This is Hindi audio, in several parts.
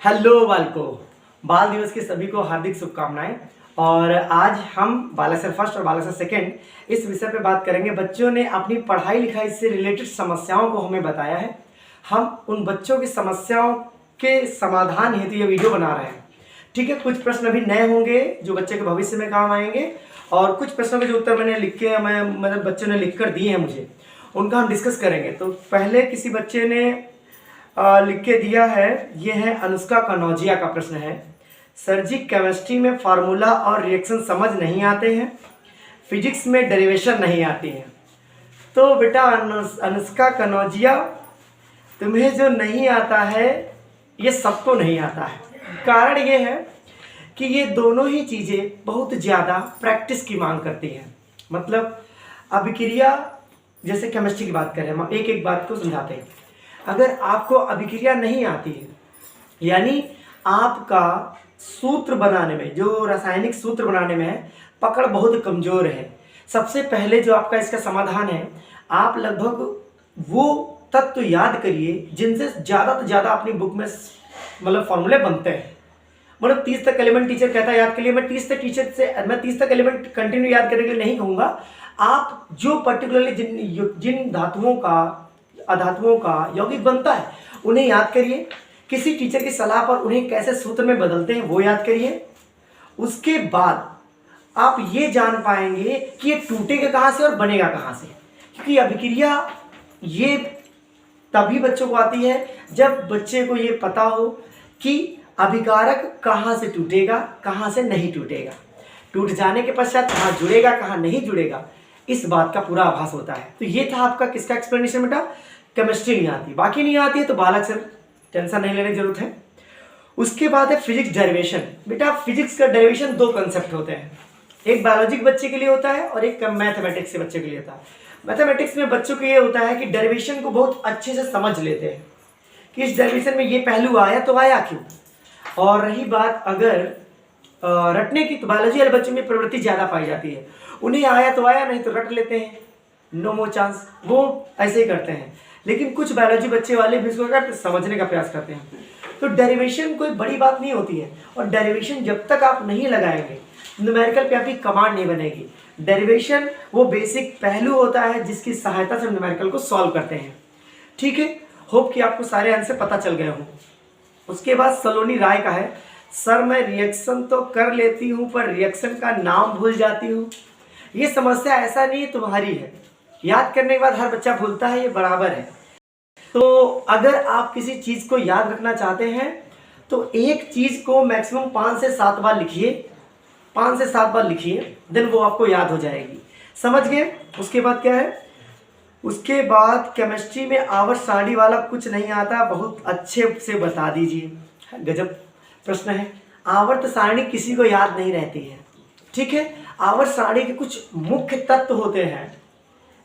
हेलो बालको, बाल दिवस की सभी को हार्दिक शुभकामनाएं। और आज हम बालासर फर्स्ट और बालासर सेकंड इस विषय पे बात करेंगे। बच्चों ने अपनी पढ़ाई लिखाई से रिलेटेड समस्याओं को हमें बताया है। हम उन बच्चों की समस्याओं के समाधान हेतु ये वीडियो बना रहे हैं। ठीक है, कुछ प्रश्न अभी नए होंगे जो बच्चे के भविष्य में काम आएंगे, और कुछ प्रश्नों के जो उत्तर मैंने लिख के मतलब बच्चों ने लिख कर दिए हैं मुझे, उनका हम डिस्कस करेंगे। तो पहले किसी बच्चे ने लिख के दिया है, ये है अनुष्का कनौजिया का प्रश्न है। सर जी, केमिस्ट्री में फार्मूला और रिएक्शन समझ नहीं आते हैं, फिजिक्स में डेरिवेशन नहीं आती है। तो बेटा अनुष्का कनौजिया, तुम्हें जो नहीं आता है ये सबको नहीं आता है। कारण ये है कि ये दोनों ही चीज़ें बहुत ज़्यादा प्रैक्टिस की मांग करती हैं। मतलब अभिक्रिया, जैसे केमिस्ट्री की बात करें, हम एक एक बात को समझाते हैं। अगर आपको अभिक्रिया नहीं आती है, यानी आपका सूत्र बनाने में, जो रासायनिक सूत्र बनाने में है, पकड़ बहुत कमज़ोर है। सबसे पहले जो आपका इसका समाधान है, आप लगभग वो तत्व याद करिए जिनसे ज़्यादा से ज़्यादा अपनी बुक में मतलब फॉर्मूले बनते हैं। मतलब 30 तक एलिमेंट टीचर कहता है याद के लिए, मैं 30 तक एलिमेंट कंटिन्यू याद करने के लिए नहीं कहूँगा। आप जो पर्टिकुलरली जिन धातुओं का, अधातुओं का यौगिक बनता है, उन्हें याद करिए। किसी टीचर की सलाह पर उन्हें कैसे सूत्र में बदलते हैं वो याद करिए। उसके बाद आप ये जान पाएंगे कि ये टूटेगा कहाँ से और बनेगा कहाँ से। क्योंकि अभिक्रिया ये तभी बच्चों को आती है जब बच्चे को ये पता हो कि अभिकारक कहाँ से टूटेगा, कहाँ से नहीं टूटेगा, टूट जाने के पश्चात कहाँ जुड़ेगा, कहाँ नहीं जुड़ेगा, इस बात का पूरा आभास होता है। तो ये था आपका किसका एक्सप्लेनेशन बेटा। केमिस्ट्री नहीं आती, बाकी नहीं आती है तो बालक सर टेंशन नहीं लेने की जरूरत है। उसके बाद है फिजिक्स डेरिवेशन। बेटा फिजिक्स का डेरिवेशन दो कंसेप्ट होते हैं, एक बायोलॉजी के बच्चे के लिए होता है और एक मैथमेटिक्स के बच्चे के लिए होता है। मैथमेटिक्स में बच्चों को ये होता है कि डेरिवेशन को बहुत अच्छे से समझ लेते हैं कि इस डेरिवेशन में ये पहलू आया तो आया क्यों। और रही बात अगर रटने की, तो बायोलॉजी वाले बच्चों में प्रवृत्ति ज़्यादा पाई जाती है, उन्हें आया तो आया, नहीं तो रट लेते हैं, नो मोर चांस, वो ऐसे ही करते हैं। लेकिन कुछ बायोलॉजी बच्चे वाले भी इसको करते समझने का प्रयास करते हैं। तो डेरिवेशन कोई बड़ी बात नहीं होती है, और डेरिवेशन जब तक आप नहीं लगाएंगे, न्यूमेरिकल पे आपकी कमांड नहीं बनेगी। डेरिवेशन वो बेसिक पहलू होता है जिसकी सहायता से हम न्यूमेरिकल को सॉल्व करते हैं। ठीक है, होप कि आपको सारे आंसर पता चल गए हों। उसके बाद सलोनी राय का है, सर मैं रिएक्शन तो कर लेती हूँ पर रिएक्शन का नाम भूल जाती हूँ। ये समस्या ऐसा नहीं है, तुम्हारी है। याद करने के बाद हर बच्चा भूलता है, ये बराबर है। तो अगर आप किसी चीज़ को याद रखना चाहते हैं तो एक चीज़ को मैक्सिमम 5 से 7 बार लिखिए, 5 से 7 बार लिखिए, देन वो आपको याद हो जाएगी। समझ गए। उसके बाद क्या है, उसके बाद केमिस्ट्री में आवर्त सारणी वाला कुछ नहीं आता, बहुत अच्छे से बता दीजिए। गजब प्रश्न है। आवर्त सारणी किसी को याद नहीं रहती है। ठीक है, आवर्त सारणी के कुछ मुख्य तत्व होते हैं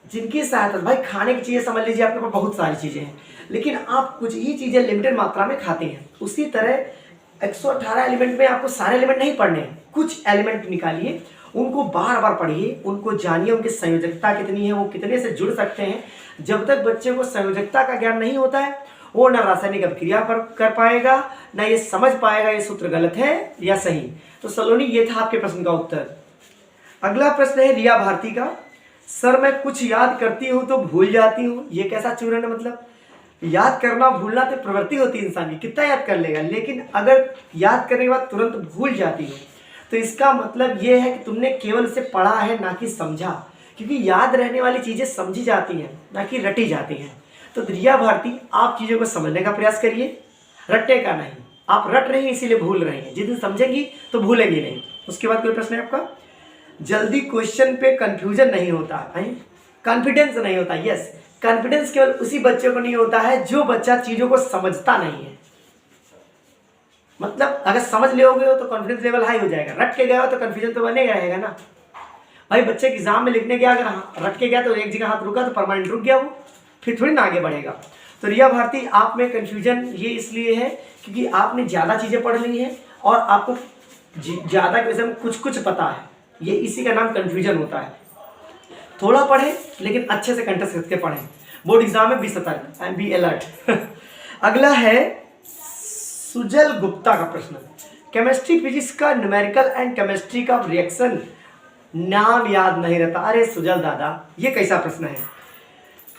जिनकी सहायता, भाई खाने की चीज़ें समझ लीजिए, आपके पास बहुत सारी चीज़ें हैं, लेकिन आप कुछ ही चीज़ें लिमिटेड मात्रा में खाते हैं। उसी तरह 118 एलिमेंट में आपको सारे एलिमेंट नहीं पढ़ने हैं, कुछ एलिमेंट निकालिए, उनको बार बार पढ़िए, उनको जानिए, उनकी संयोजकता कितनी है, वो कितने से जुड़ सकते हैं। जब तक बच्चे को संयोजकता का ज्ञान नहीं होता है, वो ना रासायनिक अभिक्रिया पर कर पाएगा, ना ये समझ पाएगा ये सूत्र गलत है या सही। तो सलोनी, ये था आपके प्रश्न का उत्तर। अगला प्रश्न है रिया भारती का, सर मैं कुछ याद करती हूँ तो भूल जाती हूँ, ये कैसा चूरन है। मतलब याद करना भूलना तो प्रवृत्ति होती है इंसान की, कितना याद कर लेगा, लेकिन अगर याद करने के बाद तुरंत भूल जाती हो तो इसका मतलब ये है कि तुमने केवल इसे पढ़ा है ना कि समझा। क्योंकि याद रहने वाली चीज़ें समझी जाती हैं ना कि रटी जाती हैं। तो रिया भारती, आप चीज़ों को समझने का प्रयास करिए, रटने का नहीं। आप रट रही हैं इसीलिए भूल रही हैं, जिस दिन समझेंगी तो भूलेंगी नहीं। उसके बाद कोई प्रश्न है आपका, जल्दी क्वेश्चन पे कंफ्यूजन नहीं होता है, कॉन्फिडेंस नहीं होता। यस, कॉन्फिडेंस केवल उसी बच्चे को नहीं होता है जो बच्चा चीज़ों को समझता नहीं है। मतलब अगर समझ लोगे हो तो कॉन्फिडेंस लेवल हाई हो जाएगा, रट के गया हो तो कन्फ्यूजन तो बनेगा रहेगा ना। भाई बच्चे एग्जाम में लिखने गया, अगर रट के गया तो एक जगह हाथ रुका तो परमानेंट रुक गया, वो फिर थोड़ी ना आगे बढ़ेगा। तो रिया भारती, आप में कन्फ्यूजन ये इसलिए है क्योंकि आपने ज़्यादा चीज़ें पढ़ ली हैं और आपको ज़्यादा के विषय में कुछ कुछ पता है, ये इसी का नाम कन्फ्यूजन होता है। थोड़ा पढ़ें लेकिन अच्छे से कंटेस्ट करके पढ़ें, बोर्ड एग्जाम में बी सतर्क, बी अलर्ट। अगला है सुजल गुप्ता का प्रश्न, केमिस्ट्री फिजिक्स का न्यूमेरिकल एंड केमिस्ट्री का रिएक्शन नाम याद नहीं रहता। अरे सुजल दादा, ये कैसा प्रश्न है?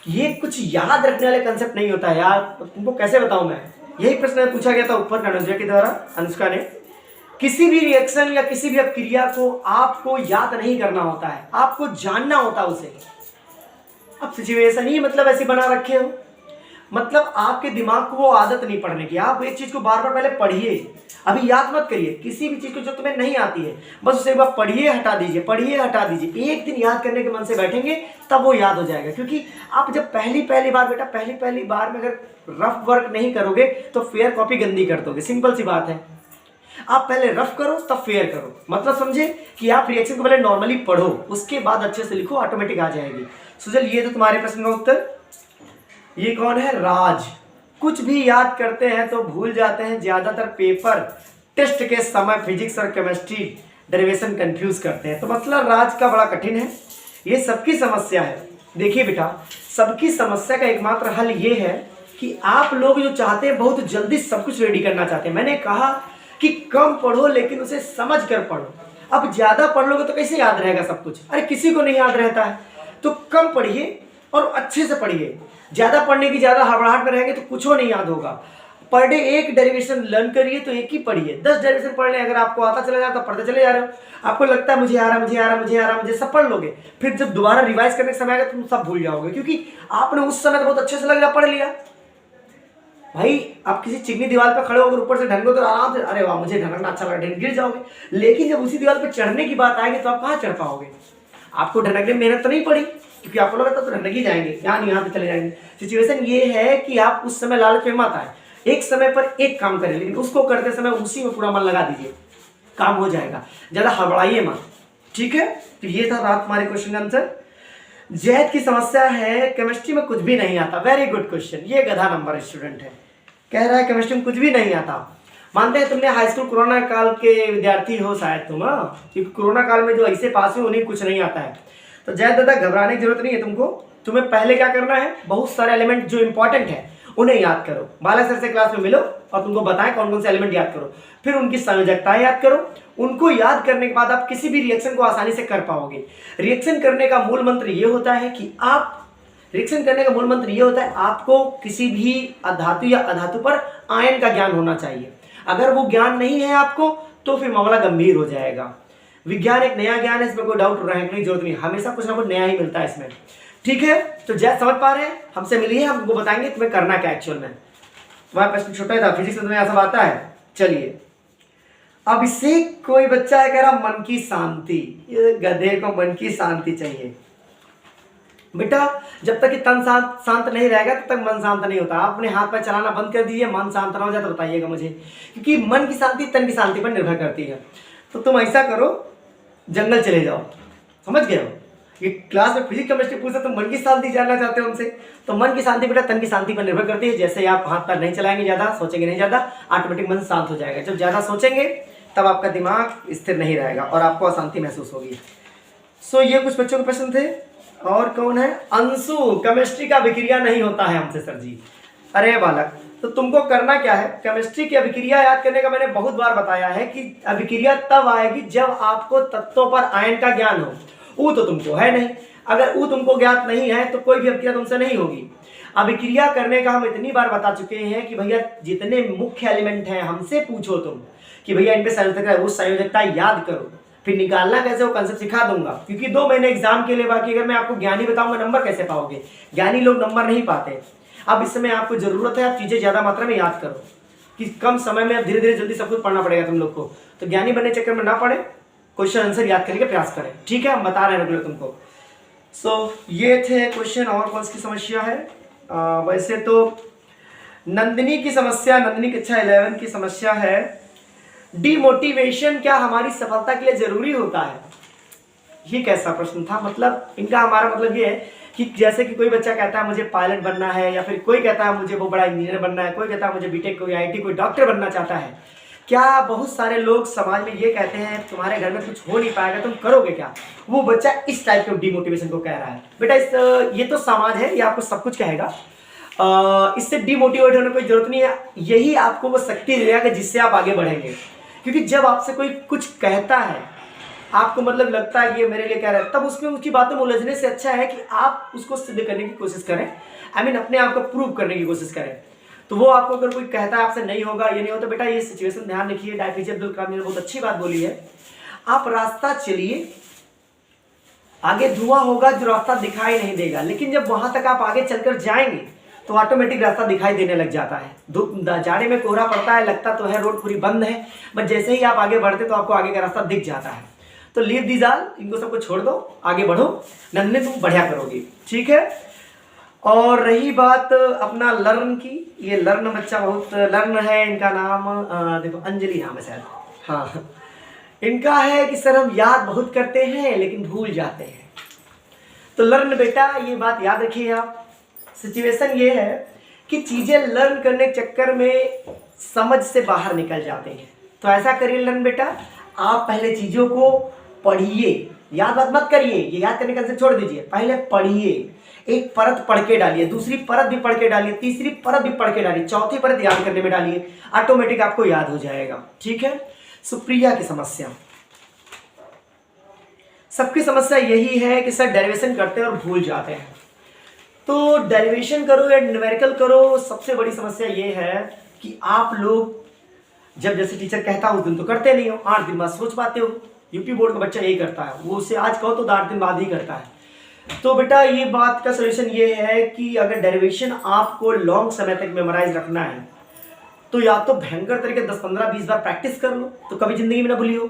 ये कुछ याद रखने वाले कंसेप्ट नहीं होता है यार, तुमको कैसे बताऊं मैं। यही प्रश्न पूछा गया था ऊपर अनुजा के द्वारा, अनुष्का ने। किसी भी रिएक्शन या किसी भी अपक्रिया को आपको याद नहीं करना होता है, आपको जानना होता है उसे। अब सिचुएशन ही मतलब ऐसी बना रखे हो, मतलब आपके दिमाग को वो आदत नहीं पढ़ने की। आप एक चीज को बार बार पहले पढ़िए, अभी याद मत करिए। किसी भी चीज को जो तुम्हें नहीं आती है बस उसे एक बार पढ़िए, हटा दीजिए, पढ़िए, हटा दीजिए। एक दिन याद करने के मन से बैठेंगे तब वो याद हो जाएगा। क्योंकि आप जब पहली बार बेटा पहली बार में अगर रफ वर्क नहीं करोगे तो फेयर कॉपी गंदी कर दोगे। सिंपल सी बात है, आप पहले रफ करो तब फेयर करो। मतलब समझे कि आप रिएक्शन को पहले नॉर्मली पढ़ो, उसके बाद अच्छे से लिखो, ऑटोमेटिक आ जाएगी। सुजल ये तो तुम्हारे प्रश्न का उत्तर। ये कौन है? राज। कुछ भी याद करते हैं तो भूल जाते हैं, ज्यादातर पेपर टेस्ट के समय फिजिक्स और केमिस्ट्री डेरिवेशन कंफ्यूज करते हैं। तो मतलब राज का बड़ा कठिन है, ये सबकी समस्या है। देखिए बेटा, सबकी समस्या का एकमात्र हल ये है कि आप लोग जो चाहते हैं बहुत जल्दी सब कुछ रेडी करना चाहते हैं। मैंने कहा कि कम पढ़ो लेकिन उसे समझ कर पढ़ो। अब ज्यादा पढ़ लोगे तो कैसे याद रहेगा सब कुछ? अरे किसी को नहीं याद रहता है। तो कम पढ़िए और अच्छे से पढ़िए। ज्यादा पढ़ने की ज्यादा हड़बड़ाहट में रहेंगे तो कुछ नहीं याद होगा। पर डे एक डेरिवेशन लर्न करिए तो एक ही पढ़िए। 10 डेरिवेशन पढ़ लें, अगर आपको आता चला जाता तो पढ़ते चले जा रहे हो। आपको लगता है मुझे आ रहा मुझे सब पढ़ लोगे, फिर जब दोबारा रिवाइज करने का समय आएगा तुम सब भूल जाओगे, क्योंकि आपने उस समय तो बहुत अच्छे से लग रहा पढ़ लिया। भाई आप किसी चिकनी दीवार पर खड़े होकर ऊपर से ढंगो तो आराम से, अरे वाह मुझे ढंगना अच्छा लगा, गिर जाओगे। लेकिन जब उसी दीवार पर चढ़ने की बात आएगी तो आप कहाँ चढ़ पाओगे? आपको ढंगने में मेहनत तो नहीं पड़ी, क्योंकि आपको लगा था तो ढंग ही जाएंगे, यहाँ पे चले जाएंगे। सिचुएशन ये है कि आप उस समय लालच में मत आए, एक समय पर एक काम करें, लेकिन उसको करते समय उसी में पूरा मन लगा दीजिए, काम हो जाएगा। ज्यादा हड़बड़ाइए मत, ठीक है। तो ये था रात हमारे क्वेश्चन का आंसर। जैद की समस्या है केमिस्ट्री में कुछ भी नहीं आता। Very good question. ये गधा नंबर स्टूडेंट है, कह रहा है केमिस्ट्री में कुछ भी नहीं आता। मानते हैं तुमने हाई स्कूल कोरोना काल के विद्यार्थी हो शायद तुम, क्योंकि कोरोना काल में जो ऐसे पास हुए उन्हें कुछ नहीं आता है। तो जय दादा घबराने की जरूरत नहीं है तुमको। तुम्हें पहले क्या करना है, बहुत सारे एलिमेंट जो इंपॉर्टेंट है उन्हें याद करो। बाला सर से क्लास में मिलो और तुमको बताएं कौन कौन से एलिमेंट याद करो, फिर उनकी संयोजकताएं याद करो। उनको याद करने के बाद आप किसी भी रिएक्शन को आसानी से कर पाओगे। रिएक्शन करने का मूल मंत्र ये होता है कि आपको किसी भी अधातु या अधातु पर आयन का ज्ञान होना चाहिए। अगर वो ज्ञान नहीं है आपको तो फिर मामला गंभीर हो जाएगा। विज्ञान एक नया ज्ञान है, इसमें कोई डाउट रहने की जरूरत नहीं, हमेशा कुछ ना कुछ नया ही मिलता है इसमें, ठीक है। तो जैसे समझ पा रहे हैं, हमसे मिलिए, हम तुमको बताएंगे तुम्हें करना क्या एक्चुअल में। तुम्हारा प्रश्न छोटा ही था, फिजिक्स में तुम्हें ऐसा आता है। चलिए अब इससे कोई बच्चा है कह रहा मन की शांति, ये गधे को मन की शांति चाहिए। बेटा जब तक कि तन शांत नहीं रहेगा तब तक मन शांत नहीं होता। आप अपने हाथ पैर चलाना बंद कर दीजिए, मन शांत ना हो जाए तो बताइएगा मुझे, क्योंकि मन की शांति तन की शांति पर निर्भर करती है। तो तुम ऐसा करो, जंगल चले जाओ, समझ गए हो। ये क्लास में फिजिक्स केमिस्ट्री पूछते तुम मन की शांति जानना चाहते हो उनसे, तो मन की शांति बेटा तन की शांति पर निर्भर करती है। जैसे आप हाथ पैर नहीं चलाएंगे, ज्यादा सोचेंगे नहीं, ज्यादा ऑटोमेटिक मन शांत हो जाएगा। जब ज्यादा सोचेंगे तब आपका दिमाग स्थिर नहीं रहेगा और आपको अशांति महसूस होगी। सो ये कुछ बच्चों के प्रश्न थे। और कौन है? अंशु, केमिस्ट्री का अभिक्रिया नहीं होता है हमसे सर जी। अरे बालक, तो तुमको करना क्या है, केमिस्ट्री की अभिक्रिया याद करने का मैंने बहुत बार बताया है कि अभिक्रिया तब आएगी जब आपको तत्वों पर आयन का ज्ञान हो। वो तो तुमको है नहीं, अगर वो तुमको ज्ञात नहीं है तो कोई भी अभिक्रिया तुमसे नहीं होगी। अभिक्रिया करने का हम इतनी बार बता चुके हैं कि भैया जितने मुख्य एलिमेंट हैं हमसे पूछो तुम कि भैया इन पे संयोजकता है, वो संयोजकता याद करो, फिर निकालना कैसे वो कंसेप्ट सिखा दूंगा। क्योंकि 2 महीने एग्जाम के लिए बाकी, अगर मैं आपको ज्ञानी बताऊंगा नंबर कैसे पाओगे? ज्ञानी लोग नंबर नहीं पाते। अब इस समय आपको जरूरत है आप चीजें ज्यादा मात्रा में याद करो, कि कम समय में धीरे धीरे जल्दी सब कुछ पढ़ना पड़ेगा तुम लोग को। तो ज्ञानी बनने चक्कर में ना पड़े, क्वेश्चन आंसर याद करने का प्रयास करें, ठीक है। हम बता रहे हैं तुमको। सो ये थे क्वेश्चन। और कौन सी समस्या है? वैसे तो नंदिनी की समस्या, नंदिनी कक्षा 11 की समस्या है, डिमोटिवेशन क्या हमारी सफलता के लिए जरूरी होता है? ये कैसा प्रश्न था? मतलब इनका हमारा मतलब ये है कि जैसे कि कोई बच्चा कहता है मुझे पायलट बनना है, या फिर कोई कहता है मुझे वो बड़ा इंजीनियर बनना है, कोई कहता है मुझे बीटेक, कोई आईटी, कोई डॉक्टर बनना चाहता है। क्या बहुत सारे लोग समाज में ये कहते हैं तुम्हारे घर में कुछ हो नहीं पाएगा, तुम करोगे क्या? वो बच्चा इस टाइप के डिमोटिवेशन को कह रहा है। बेटा ये तो समाज है, ये आपको सब कुछ कहेगा। इससे डिमोटिवेट होने की कोई जरूरत नहीं है। यही आपको वो शक्ति देगा कि जिससे आप आगे बढ़ेंगे। क्योंकि जब आपसे कोई कुछ कहता है, आपको मतलब लगता है कि ये मेरे लिए कह रहा है, तब उसमें उसकी बातों में उलझने से अच्छा है कि आप उसको सिद्ध करने की कोशिश करें। अपने आप को प्रूव करने की कोशिश करें। तो वो आपको अगर कोई कहता है आपसे नहीं होगा, ये नहीं होता, बेटा ये सिचुएशन ध्यान रखिए। एपीजे अब्दुल कलाम ने बहुत अच्छी बात बोली है, आप रास्ता चलिए, आगे धुआं होगा जो रास्ता दिखाई नहीं देगा, लेकिन जब वहां तक आप आगे चलकर जाएंगे तो ऑटोमेटिक रास्ता दिखाई देने लग जाता है। जाड़े में कोहरा पड़ता है, लगता तो है रोड पूरी बंद है, बट जैसे ही आप आगे बढ़ते तो आपको आगे का रास्ता दिख जाता है। तो लीव दीज ऑल, इनको सबको छोड़ दो, आगे बढ़ो, नन्हे तुम बढ़िया करोगे, ठीक है। और रही बात अपना लर्न की, ये लर्न बच्चा बहुत लर्न है, इनका नाम देखो अंजलि नाम है शायद, हाँ। इनका है कि सर हम याद बहुत करते हैं लेकिन भूल जाते हैं। तो लर्न बेटा ये बात याद रखिए आप। सिचुएशन ये है कि चीजें लर्न करने के चक्कर में समझ से बाहर निकल जाते हैं। तो ऐसा करिए लर्न बेटा, आप पहले चीजों को पढ़िए, याद बात मत करिए, ये याद करने का छोड़ दीजिए, पहले पढ़िए, एक परत पढ़ के डालिए, दूसरी परत भी पढ़ के डालिए, तीसरी परत भी पढ़ के डालिए, चौथी परत याद करने में डालिए, ऑटोमेटिक आपको याद हो जाएगा, ठीक है। सुप्रिया की समस्या, सबकी समस्या यही है कि सर डेरिवेशन करते हैं और भूल जाते हैं। तो डेरिवेशन करो या न्यूमेरिकल करो, सबसे बड़ी समस्या ये है कि आप लोग जब जैसे टीचर कहता है उस दिन तो करते नहीं हो, 8 दिन बाद सोच पाते हो। यूपी बोर्ड का बच्चा यही करता है, वो उसे आज कहो तो 8 दिन बाद ही करता है। तो बेटा ये बात का सोल्यूशन ये है कि अगर डेरिवेशन आपको लॉन्ग समय तक मेमोराइज रखना है तो या तो भयंकर तरीके 10, 15, 20 बार प्रैक्टिस कर लो, तो कभी जिंदगी में ना भूलियो,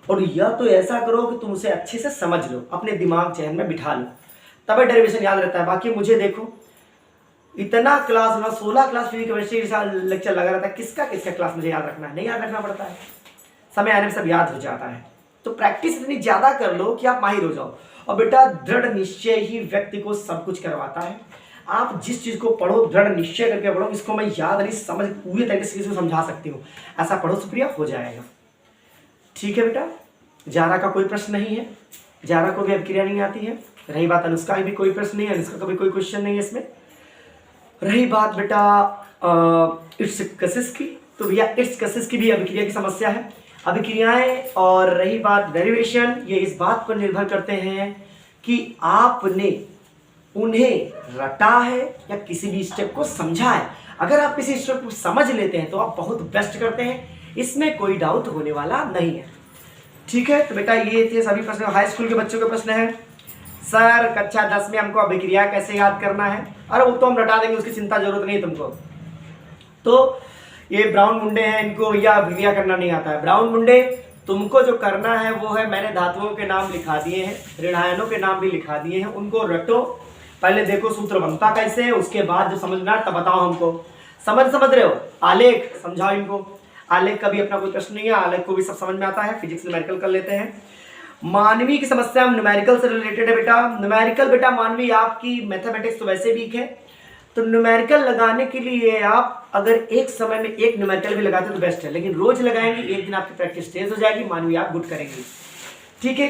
और या तो ऐसा करो कि तुम उसे अच्छे से समझ लो, अपने दिमाग चैन में बिठा लो, तब डेरिवेशन याद रहता है। बाकी मुझे देखो इतना क्लास में 16 क्लास फिजिक्स केमिस्ट्री के साथ लेक्चर लगा रहता है, किसका किसका क्लास मुझे याद रखना है, नहीं याद रखना पड़ता है, समय आने में सब याद हो जाता है। तो प्रैक्टिस इतनी ज्यादा कर लो कि आप माहिर हो जाओ। और बेटा दृढ़ निश्चय ही व्यक्ति को सब कुछ करवाता है। आप जिस चीज को पढ़ो दृढ़ निश्चय करके पढ़ो, इसको मैं याद नहीं समझ पूरी तरीके से किसी को समझा सकती हूँ, ऐसा पढ़ो सुप्रिया, हो जाएगा, ठीक है बेटा। जारा का कोई प्रश्न नहीं है, जारा को भी अभिक्रिया नहीं आती है। रही बात अनुष्का की भी कोई प्रश्न नहीं है, अनुष्का का भी कोई क्वेश्चन नहीं है इसमें। रही बात बेटा इट्स कसिस की, तो भैया इट्स कसिस की भी अभिक्रिया की समस्या है, अभिक्रियाएं। और रही बात डेरिवेशन, ये इस बात पर निर्भर करते हैं कि आपने उन्हें रटा है या किसी भी स्टेप को समझा है। अगर आप किसी स्टेप को समझ लेते हैं तो आप बहुत बेस्ट करते हैं, इसमें कोई डाउट होने वाला नहीं है, ठीक है। तो बेटा ये थे सभी प्रश्न। हाई स्कूल के बच्चों के प्रश्न है, सर कक्षा 10 में हमको अभिक्रिया कैसे याद करना है? अरे वो तो हम रटा देंगे, उसकी चिंता जरूरत नहीं है तुमको। तो ये ब्राउन मुंडे हैं, इनको भैया अभिक्रिया करना नहीं आता है। ब्राउन मुंडे, तुमको जो करना है वो है, मैंने धातुओं के नाम लिखा दिए हैं, ऋणायनों के नाम भी लिखा दिए हैं, उनको रटो, पहले देखो सूत्र बनता कैसे है, उसके बाद जो समझना तब बताओ हमको। समझ रहे हो? आलेख समझाओ इनको, आलेख का भी अपना कोई प्रश्न नहीं है, आलेख को भी सब समझ में आता है। फिजिक्स न्यूमेरिकल कर लेते हैं। मानवी की समस्या न्यूमेरिकल से रिलेटेड है बेटा। न्यूमेरिकल बेटा मानवी आपकी मैथमेटिक्स तो वैसे वीक है, तो न्यूमेरिकल लगाने के लिए आप अगर एक समय में एक न्यूमेरिकल भी लगाते तो बेस्ट है, लेकिन रोज लगाएंगे, एक दिन आपकी प्रैक्टिस तेज हो जाएगी, मानवी आप गुड करेंगे, ठीक है।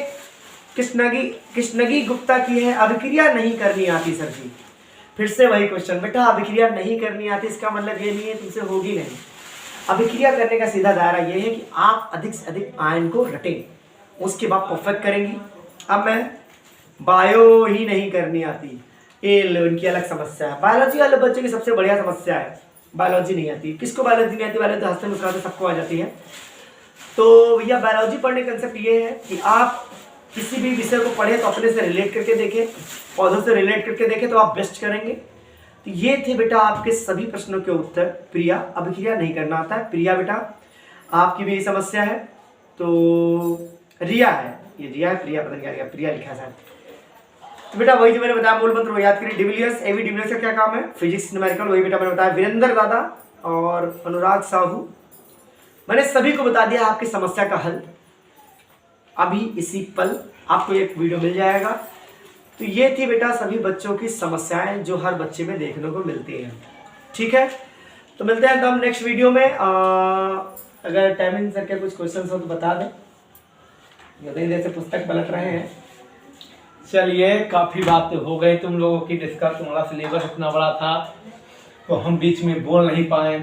कृष्णगी गुप्ता की है, अभिक्रिया नहीं करनी आती सर जी। फिर से वही क्वेश्चन बेटा, अभिक्रिया नहीं करनी आती इसका मतलब ये नहीं है तुमसे होगी नहीं। अभिक्रिया करने का सीधा दायरा ये है कि आप अधिक से अधिक आयन को रटें, उसके बाद परफेक्ट करेंगी। अब मैं बायो ही नहीं करनी आती, ये उनकी अलग समस्या है। बायोलॉजी वाले बच्चों की सबसे बढ़िया समस्या है, बायोलॉजी नहीं आती। किसको बायोलॉजी नहीं आती? वाले तो हंसते मुस्कुराते सबको आ जाती है। तो भैया बायोलॉजी पढ़ने का कंसेप्ट ये है कि आप किसी भी विषय को पढ़े तो अपने से रिलेट करके देखें, पौधों से रिलेट करके देखें तो आप बेस्ट करेंगे। तो ये थे बेटा आपके सभी प्रश्नों के उत्तर। प्रिया, अभिक्रिया नहीं करना आता है। प्रिया बेटा आपकी भी समस्या है। तो रिया है, ये रिया है, प्रिया पता नहीं क्या, प्रिया लिखा है। तो बेटा वही जो मैंने बताया मूल मंत्र वो याद करिए। डिविलियर्स, एवी डिविलियर्स का क्या काम है? फिजिक्स न्यूमेरिकल, वही बेटा मैंने बताया। वीरेंद्र दादा और अनुराग साहू, मैंने सभी को बता दिया आपकी समस्या का हल। अभी इसी पल आपको एक वीडियो मिल जाएगा। तो ये थी बेटा सभी बच्चों की समस्याएं जो हर बच्चे में देखने को मिलती हैं, ठीक है। तो मिलते हैं तो हम नेक्स्ट वीडियो में। अगर टाइमिंग सर के कुछ क्वेश्चन हो तो बता दें, यदि जैसे पुस्तक पलट रहे हैं। चलिए काफ़ी बात हो गई तुम लोगों की डिस्कस, तुम्हारा सिलेबस इतना बड़ा था तो हम बीच में बोल नहीं पाए,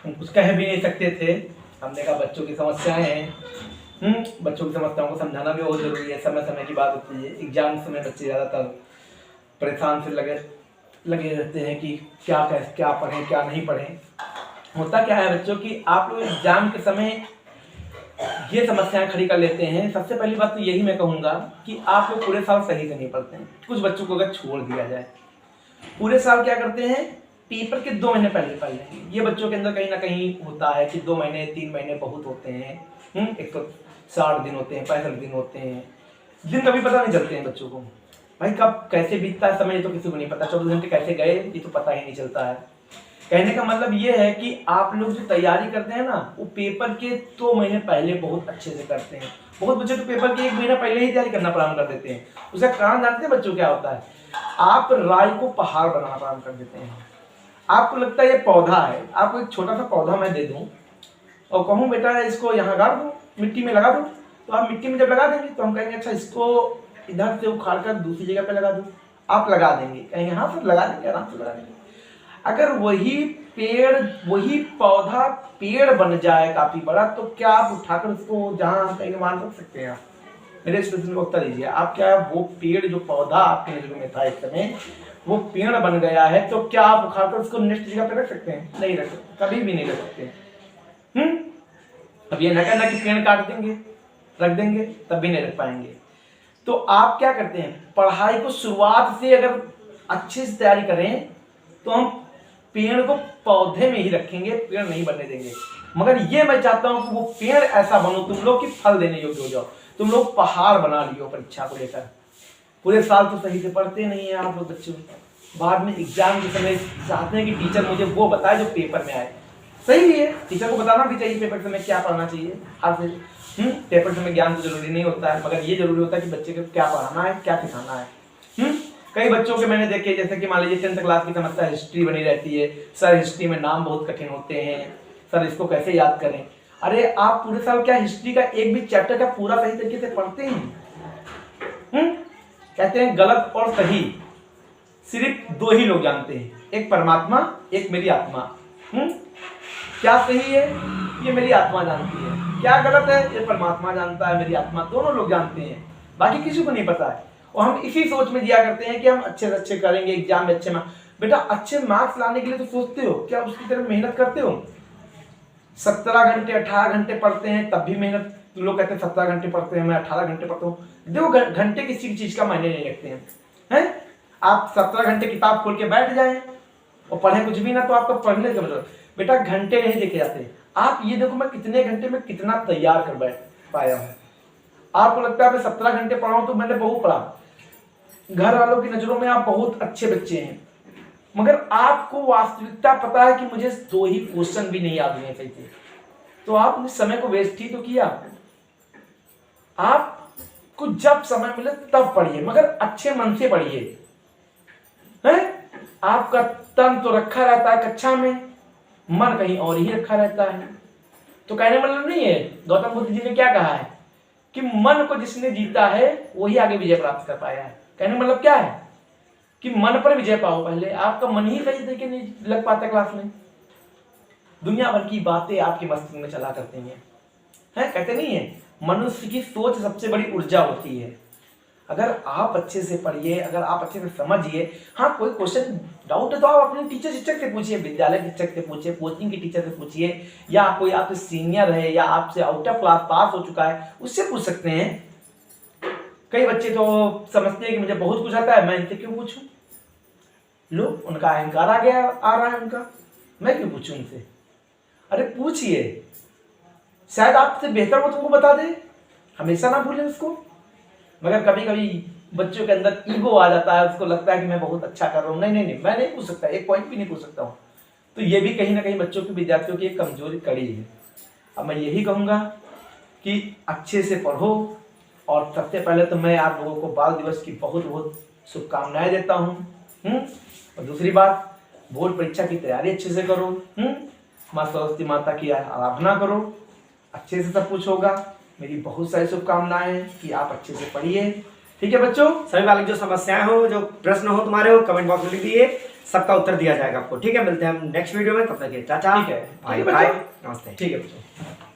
हम कुछ कह भी नहीं सकते थे। हमने कहा बच्चों की समस्याएं हैं, बच्चों की समस्याओं को समझाना भी बहुत ज़रूरी है। समय समय की बात होती है, एग्जाम समय बच्चे ज़्यादातर परेशान से लगे रहते हैं कि क्या पढ़ें क्या नहीं पढ़ें। होता क्या है बच्चों की, आप लोग एग्जाम के समय ये समस्याएं खड़ी कर लेते हैं। सबसे पहली बात तो यही मैं कहूँगा कि आप लोग पूरे साल सही से नहीं पढ़ते हैं। कुछ बच्चों को अगर छोड़ दिया जाए, पूरे साल क्या करते हैं, पेपर के 2 महीने पहले पढ़ लेंगे। ये बच्चों के अंदर कहीं ना कहीं होता है कि 2 महीने 3 महीने बहुत होते हैं। 160 दिन होते हैं, 65 दिन होते हैं, दिन कभी पता नहीं चलते हैं बच्चों को। भाई कब कैसे बीतता है समय ये तो किसी को नहीं पता, 24 घंटे कैसे गए ये तो पता ही नहीं चलता है। कहने का मतलब ये है कि आप लोग जो तैयारी करते हैं ना, वो पेपर के 2 महीने पहले बहुत अच्छे से करते हैं। बहुत बच्चे तो पेपर के 1 महीना पहले ही तैयारी करना प्रारंभ कर देते हैं। उसका कारण जानते हैं बच्चों क्या होता है, आप राय को पहाड़ बनाना प्रारंभ कर देते हैं। आपको लगता है ये पौधा है, आपको एक छोटा सा पौधा मैं दे दूं और कहूँ बेटा इसको यहाँ गाड़ दो, मिट्टी में लगा दो, तो आप मिट्टी में जब लगा देंगे तो हम कहेंगे अच्छा इसको इधर से उखाड़ कर दूसरी जगह पे लगा दो। आप लगा देंगे, कहेंगे हाँ सर लगा देंगे, आराम से लगा देंगे। अगर वही पौधा पेड़ बन जाए काफी बड़ा, तो क्या आप उठाकर उसको जहाँ कहीं वहां रख सकते हैं? मेरे इस प्रश्न का उत्तर दीजिए। आप क्या वो पेड़ जो पौधा आपके नजर में था इस समय, वो पेड़ बन गया है, तो क्या आप उखाड़कर उसको नेक्स्ट जगह पे रख सकते हैं? नहीं रख सकते, कभी भी नहीं रख सकते। अब ये न कहना कि पेड़ काट देंगे रख देंगे तब भी नहीं रख पाएंगे। तो आप क्या करते हैं, पढ़ाई को शुरुआत से अगर अच्छे से तैयारी करें तो हम पेड़ को पौधे में ही रखेंगे, पेड़ नहीं बनने देंगे। मगर ये मैं चाहता हूं कि वो पेड़ ऐसा बनो तुम लोग कि फल देने योग्य हो जाओ, तुम लोग पहाड़ बना लियो परीक्षा को लेकर। पूरे साल तो सही से पढ़ते नहीं है आप लोग बच्चों, बाद में एग्जाम के समय चाहते हैं कि टीचर मुझे वो बताए जो पेपर में आए। सही है, टीचर को बताना भी चाहिए पेपर समय क्या पढ़ना चाहिए। हर पेपर समय ज्ञान तो जरूरी नहीं होता है, मगर ये जरूरी होता है कि बच्चे को क्या पढ़ाना है क्या सिखाना है। कई बच्चों के मैंने देखे, जैसे कि मान लीजिए 10th क्लास की समस्या हिस्ट्री बनी रहती है, सर हिस्ट्री में नाम बहुत कठिन होते हैं, सर इसको कैसे याद करें। अरे आप पूरे साल क्या हिस्ट्री का एक भी चैप्टर का पूरा सही तरीके से पढ़ते हैं? कहते हैं गलत और सही सिर्फ 2 ही लोग जानते हैं, एक परमात्मा एक मेरी आत्मा। क्या सही है ये मेरी आत्मा जानती है, क्या गलत है ये परमात्मा जानता है, मेरी आत्मा, दोनों लोग जानते हैं, बाकी किसी को नहीं पता है। और हम इसी सोच में दिया करते हैं कि हम अच्छे से अच्छे करेंगे, एग्जाम में अच्छे मार्क्स। बेटा अच्छे मार्क्स लाने के लिए तो सोचते हो, क्या उसकी तरफ मेहनत करते हो? 17 घंटे 18 घंटे पढ़ते हैं तब भी मेहनत, लोग कहते हैं 17 घंटे पढ़ते हैं, मैं 18 घंटे पढ़ता हूँ। देखो घंटे किसी चीज का मायने नहीं रखते हैं। आप 17 घंटे किताब खोल के बैठ जाएं और पढ़े कुछ भी ना, तो आपका पढ़ने का मतलब बेटा घंटे नहीं देखे जाते। आप ये देखो मैं कितने घंटे में कितना तैयार कर बैठ पाया हूँ। आपको लगता है मैं 17 घंटे पढ़ा हूं तो मैंने बहुत पढ़ा, घर वालों की नजरों में आप बहुत अच्छे बच्चे हैं, मगर आपको वास्तविकता पता है कि मुझे 2 ही क्वेश्चन भी नहीं याद हुए सही थे, तो आपने समय को वेस्ट ही तो किया। आपको जब समय मिले तब पढ़िए, मगर अच्छे मन से पढ़िए। आपका तन तो रखा रहता है कक्षा में, मन कहीं और ही रखा रहता है। तो कहने मतलब नहीं है, गौतम बुद्ध जी ने क्या कहा है कि मन को जिसने जीता है वही आगे विजय प्राप्त कर पाया है। कहने मतलब क्या है कि मन पर विजय पाओ पहले। आपका मन ही सही तरीके नहीं लग पाता क्लास में, दुनिया भर की बातें आपके मस्तिष्क में चला करती हैं। कहते नहीं है मनुष्य की सोच सबसे बड़ी ऊर्जा होती है। अगर आप अच्छे से पढ़िए, अगर आप अच्छे से समझिए, हाँ कोई क्वेश्चन डाउट है तो आप अपने टीचर शिक्षक से पूछिए, विद्यालय शिक्षक से पूछिए, कोचिंग के टीचर से पूछिए, या कोई आपसे सीनियर है या आपसे आउट ऑफ क्लास पास हो चुका है उससे पूछ सकते हैं। कई बच्चे तो समझते हैं कि मुझे बहुत कुछ आता है, मैं इनसे क्यों पूछूं, लो उनका अहंकार आ रहा है उनका, मैं क्यों पूछूं उनसे। अरे पूछिए, शायद आपसे बेहतर वो तुमको बता दे, हमेशा ना भूलें उसको। मगर कभी कभी बच्चों के अंदर ईगो आ जाता है, उसको लगता है कि मैं बहुत अच्छा कर रहा हूँ, नहीं मैं नहीं पूछ सकता, एक पॉइंट भी नहीं पूछ सकता हूँ। तो ये भी कहीं ना कहीं बच्चों की, विद्यार्थियों की एक कमजोरी कड़ी है। अब मैं यही कहूँगा कि अच्छे से पढ़ो, और सबसे पहले तो मैं आप लोगों को बाल दिवस की बहुत बहुत शुभकामनाएं देता हूँ। और दूसरी बात, बोर्ड परीक्षा की तैयारी अच्छे से करो, माँ सरस्वती माता की आराधना करो, अच्छे से सब कुछ होगा। मेरी बहुत सारी शुभकामनाएं हैं कि आप अच्छे से पढ़िए। ठीक है बच्चों, सभी बालक जो समस्याएं हो, जो प्रश्न हो तुम्हारे हो, कमेंट बॉक्स में लिख दिए। सबका उत्तर दिया जाएगा आपको। ठीक है, मिलते हैं हम नेक्स्ट वीडियो में, तब तक के टाटा, ठीक है, बाय ठीक है बाय, बच्चों। नमस्ते। ठीक है बच्चों।